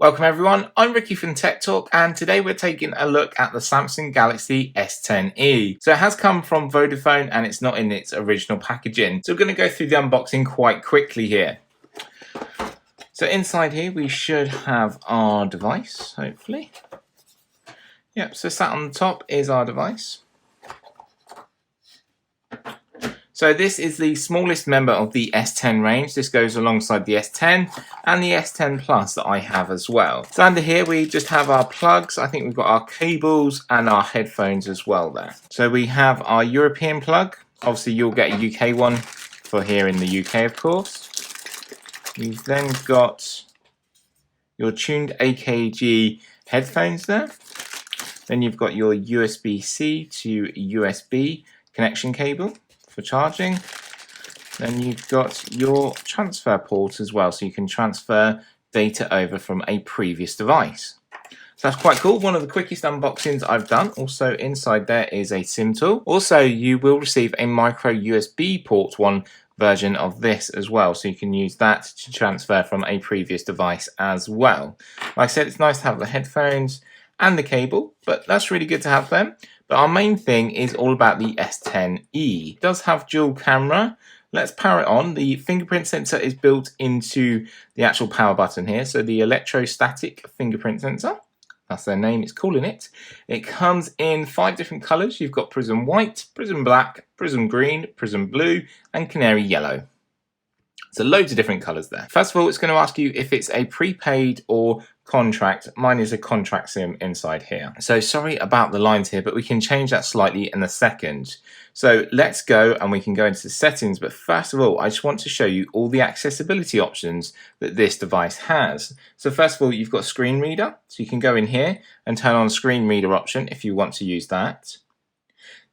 Welcome everyone, I'm Ricky from Tech Talk and today we're taking a look at the Samsung Galaxy S10e. So it has come from Vodafone and it's not in its original packaging. So we're going to go through the unboxing quite quickly here. So inside here we should have our device, hopefully. Yep, so sat on the top is our device. So this is the smallest member of the S10 range. This goes alongside the S10 and the S10 Plus that I have as well. So under here we just have our plugs. I think we've got our cables and our headphones as well there. So we have our European plug. Obviously you'll get a UK one for here in the UK of course. You've then got your tuned AKG headphones there. Then you've got your USB-C to USB connection cable for charging. Then you've got your transfer port as well, so you can transfer data over from a previous device. So that's quite cool, one of the quickest unboxings I've done. Also inside there is a SIM tool. Also you will receive a micro USB port one version of this as well, so you can use that to transfer from a previous device as well. Like I said, it's nice to have the headphones and the cable, but that's really good to have them. But our main thing is all about the S10e. It does have dual camera. Let's power it on. The fingerprint sensor is built into the actual power button here. So the electrostatic fingerprint sensor, that's their name, it's calling it. It comes in 5 different colors. You've got prism white, prism black, prism green, prism blue, and canary yellow. So loads of different colors there. First of all, it's going to ask you if it's a prepaid or contract. Mine is a contract SIM inside here. So sorry about the lines here, but we can change that slightly in a second. So let's go and we can go into the settings. But first of all, I just want to show you all the accessibility options that this device has. So first of all, you've got screen reader. So you can go in here and turn on screen reader option if you want to use that.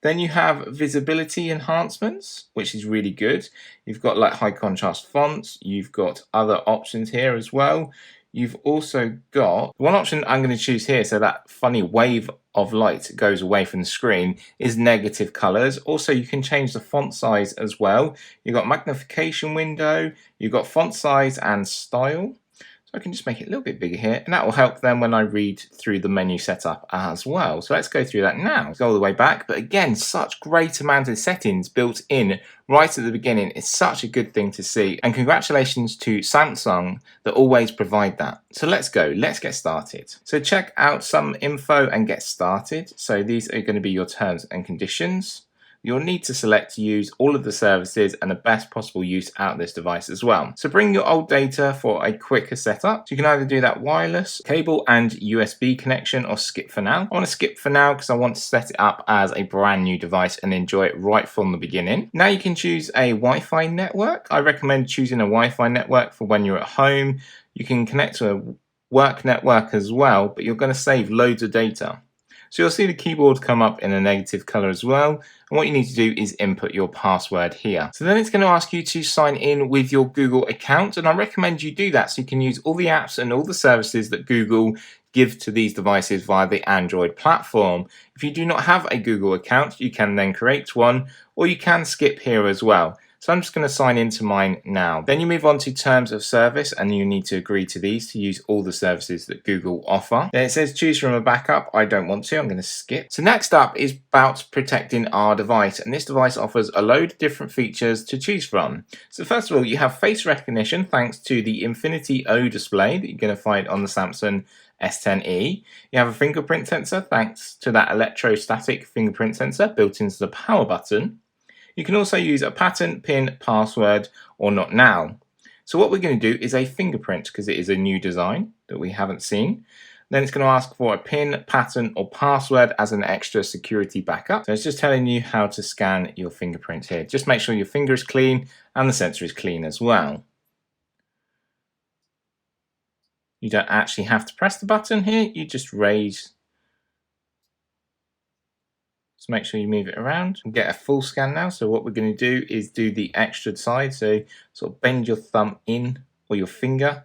Then you have visibility enhancements, which is really good. You've got like high contrast fonts. You've got other options here as well. You've also got one option I'm going to choose here, so that funny wave of light goes away from the screen, is negative colors. Also, you can change the font size as well. You've got magnification window. You've got font size and style. So I can just make it a little bit bigger here, and that will help then when I read through the menu setup as well. So let's go through that now. Let's go all the way back, but again, such great amount of settings built in right at the beginning. It's such a good thing to see, and congratulations to Samsung that always provide that. So let's go, let's get started. So check out some info and get started. So these are going to be your terms and conditions. You'll need to select to use all of the services and the best possible use out of this device as well. So bring your old data for a quicker setup. So you can either do that wireless, cable and USB connection, or skip for now. I want to skip for now because I want to set it up as a brand new device and enjoy it right from the beginning. Now you can choose a Wi-Fi network. I recommend choosing a Wi-Fi network for when you're at home. You can connect to a work network as well, but you're going to save loads of data. So you'll see the keyboard come up in a negative color as well. And what you need to do is input your password here. So then it's going to ask you to sign in with your Google account. And I recommend you do that so you can use all the apps and all the services that Google give to these devices via the Android platform. If you do not have a Google account, you can then create one, or you can skip here as well. So I'm just going to sign into mine now. Then you move on to terms of service, and you need to agree to these to use all the services that Google offer. Then it says choose from a backup. I don't want to, I'm going to skip. So next up is about protecting our device, and this device offers a load of different features to choose from. So first of all, you have face recognition thanks to the Infinity O display that you're going to find on the Samsung S10e. You have a fingerprint sensor thanks to that electrostatic fingerprint sensor built into the power button. You can also use a pattern, PIN, password, or not now. So what we're going to do is a fingerprint because it is a new design that we haven't seen. Then it's going to ask for a PIN, pattern, or password as an extra security backup. So it's just telling you how to scan your fingerprint here. Just make sure your finger is clean and the sensor is clean as well. You don't actually have to press the button here. You just raise. So make sure you move it around and get a full scan now. So what we're going to do is do the extra side. So sort of bend your thumb in or your finger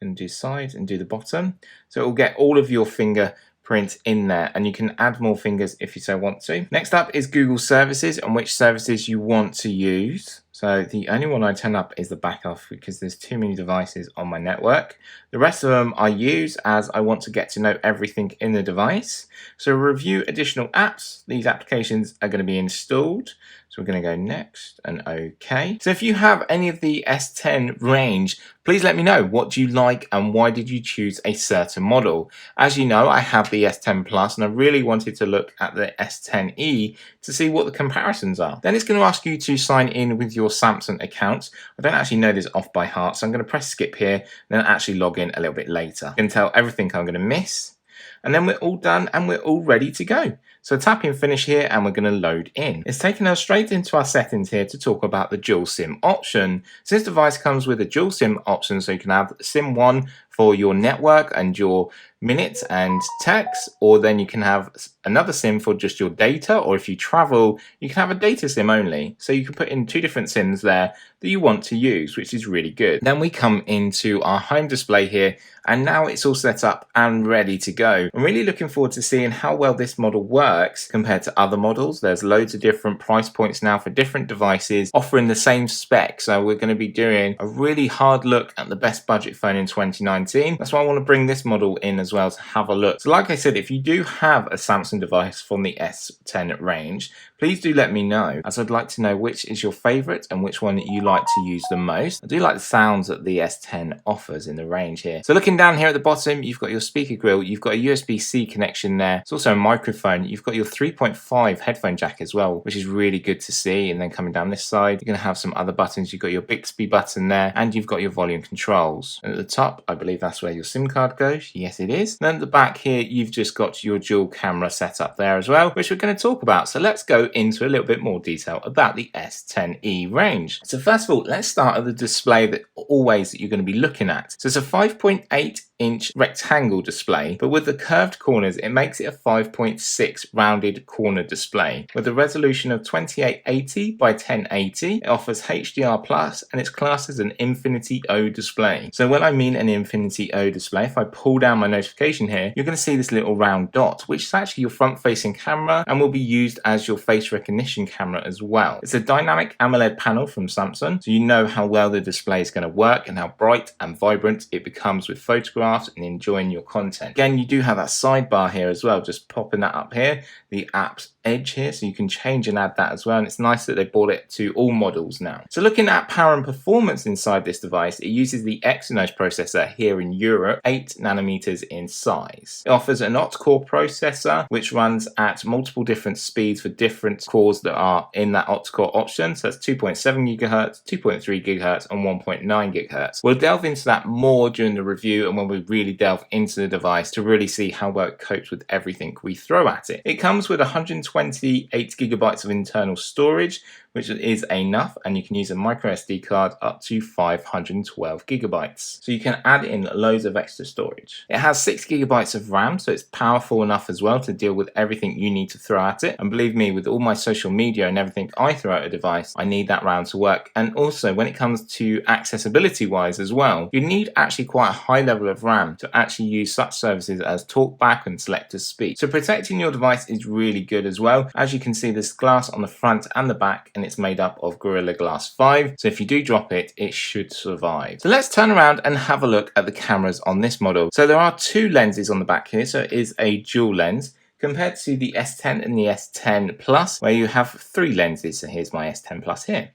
and do sides and do the bottom. So it will get all of your fingerprint fingerprint in there, and you can add more fingers if you so want to. Next up is Google services and which services you want to use. So the only one I turn up is the back off because there's too many devices on my network. The rest of them I use as I want to get to know everything in the device. So review additional apps. These applications are going to be installed. So we're going to go next and OK. So if you have any of the S10 range, please let me know what do you like and why did you choose a certain model. As you know, I have the S10 Plus and I really wanted to look at the S10e to see what the comparisons are. Then it's going to ask you to sign in with your Samsung account. I don't actually know this off by heart, so I'm going to press skip here and then actually log in a little bit later. I can tell everything I'm going to miss. And then we're all done and we're all ready to go. So tap in finish here and we're going to load in. It's taken us straight into our settings here to talk about the dual SIM option. So this device comes with a dual SIM option, so you can have SIM 1 for your network and your minutes and texts, or then you can have another SIM for just your data, or if you travel, you can have a data SIM only. So you can put in 2 different SIMs there that you want to use, which is really good. Then we come into our home display here, and now it's all set up and ready to go. I'm really looking forward to seeing how well this model works compared to other models. There's loads of different price points now for different devices offering the same spec. So we're going to be doing a really hard look at the best budget phone in 2019. That's why I want to bring this model in as well to have a look. So like I said, if you do have a Samsung device from the S10 range, please do let me know, as I'd like to know which is your favorite and which one you like to use the most. I do like the sounds that the S10 offers in the range here. So looking down here at the bottom, you've got your speaker grill, you've got a USB-C connection there. It's also a microphone. You've got your 3.5 headphone jack as well, which is really good to see. And then coming down this side, you're going to have some other buttons. You've got your Bixby button there, and you've got your volume controls. And at the top, I believe that's where your SIM card goes. Yes, it is. And then at the back here, you've just got your dual camera setup there as well, which we're going to talk about. So let's go into a little bit more detail about the S10e range. So first of all, let's start at the display that you're going to be looking at. So it's a 5.8-inch rectangle display, but with the curved corners, it makes it a 5.6 rounded corner display. With a resolution of 2880 by 1080, it offers HDR plus and it's classed as an Infinity O display. So when I mean an Infinity O display, if I pull down my notification here, you're going to see this little round dot, which is actually your front-facing camera and will be used as your face recognition camera as well. It's a dynamic AMOLED panel from Samsung, so you know how well the display is going to work and how bright and vibrant it becomes with photographs and enjoying your content. Again, you do have that sidebar here as well, just popping that up here, the apps edge here, so you can change and add that as well, and it's nice that they brought it to all models now. So looking at power and performance inside this device, it uses the Exynos processor here in Europe, 8 nanometers in size. It offers an octa-core processor which runs at multiple different speeds for different cores that are in that octa-core option, so that's 2.7 GHz, 2.3 GHz and 1.9 GHz. We'll delve into that more during the review and when we really delve into the device to really see how well it copes with everything we throw at it. It comes with 128 gigabytes of internal storage, which is enough, and you can use a micro SD card up to 512 gigabytes. So you can add in loads of extra storage. It has 6 gigabytes of RAM, so it's powerful enough as well to deal with everything you need to throw at it. And believe me, with all my social media and everything I throw at a device, I need that RAM to work. And also when it comes to accessibility wise as well, you need actually quite a high level of RAM to actually use such services as TalkBack and Select to Speak. So protecting your device is really good as well. As you can see, there's glass on the front and the back, and it's made up of Gorilla Glass 5, so if you do drop it, it should survive. So let's turn around and have a look at the cameras on this model. So there are 2 lenses on the back here, so it is a dual lens, compared to the S10 and the S10 Plus, where you have 3 lenses. So here's my S10 Plus here.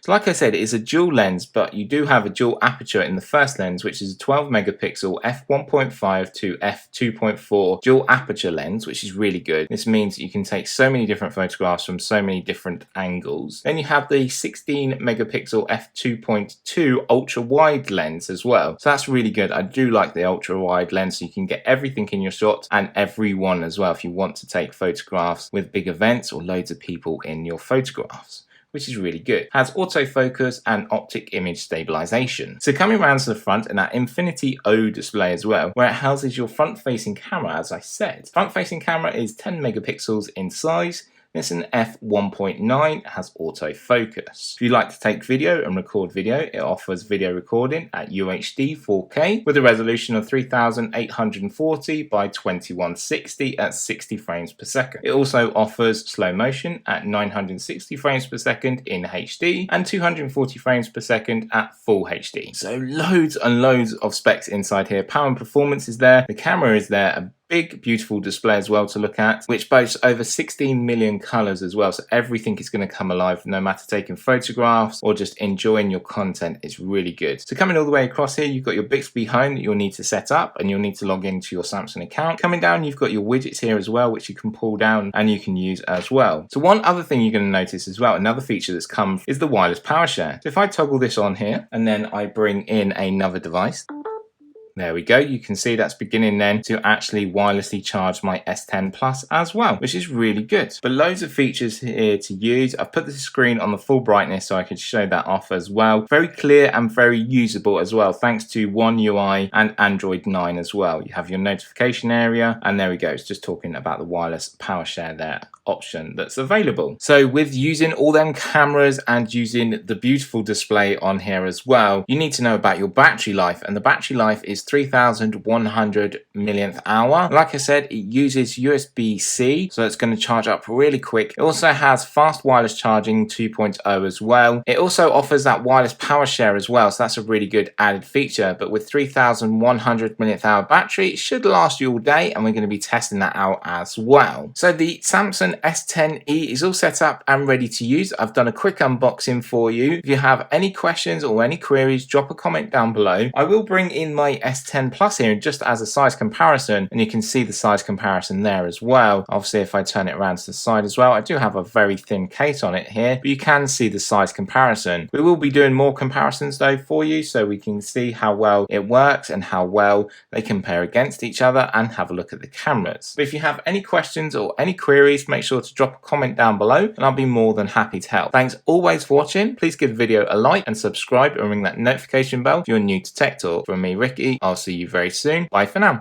So like I said, it is a dual lens, but you do have a dual aperture in the first lens, which is a 12 megapixel f1.5 to f2.4 dual aperture lens, which is really good. This means you can take so many different photographs from so many different angles. Then you have the 16 megapixel f2.2 ultra wide lens as well. So that's really good. I do like the ultra wide lens, so you can get everything in your shot and everyone as well if you want to take photographs with big events or loads of people in your photographs, which is really good. It has autofocus and optic image stabilization. So coming around to the front and that Infinity O display as well, where it houses your front-facing camera, as I said. Front-facing camera is 10 megapixels in size. It's an f1.9, it has autofocus. If you like to take video and record video, it offers video recording at UHD 4K with a resolution of 3840 by 2160 at 60 frames per second. It also offers slow motion at 960 frames per second in HD and 240 frames per second at full HD. So loads and loads of specs inside here. Power and performance is there, the camera is there, a big beautiful display as well to look at, which boasts over 16 million colors as well, so everything is going to come alive no matter taking photographs or just enjoying your content. It's really good. So coming all the way across here, you've got your Bixby Home that you'll need to set up, and you'll need to log into your Samsung account. Coming down, you've got your widgets here as well, which you can pull down and you can use as well. So one other thing you're going to notice as well, another feature that's come, is the wireless power share. So if I toggle this on here and then I bring in another device, there we go. You can see that's beginning then to actually wirelessly charge my S10 Plus as well, which is really good. But loads of features here to use. I've put the screen on the full brightness so I can show that off as well. Very clear and very usable as well, thanks to One UI and Android 9 as well. You have your notification area, and there we go. It's just talking about the wireless power share there option that's available. So with using all them cameras and using the beautiful display on here as well, you need to know about your battery life, and the battery life is 3100 millionth hour. Like I said, it uses USB-C, so it's going to charge up really quick. It also has fast wireless charging 2.0 as well. It also offers that wireless power share as well, so that's a really good added feature. But with 3100 millionth hour battery, it should last you all day, and we're going to be testing that out as well. So the Samsung S10e is all set up and ready to use. I've done a quick unboxing for you. If you have any questions or any queries, drop a comment down below. I will bring in my S10 Plus here just as a size comparison, and you can see the size comparison there as well. Obviously, if I turn it around to the side as well, I do have a very thin case on it here, but you can see the size comparison. We will be doing more comparisons though for you, so we can see how well it works and how well they compare against each other, and have a look at the cameras. But if you have any questions or any queries, make sure to drop a comment down below and I'll be more than happy to help. Thanks always for watching. Please give the video a like and subscribe and ring that notification bell if you're new to Tech Talk. From me, Ricky, I'll see you very soon. Bye for now.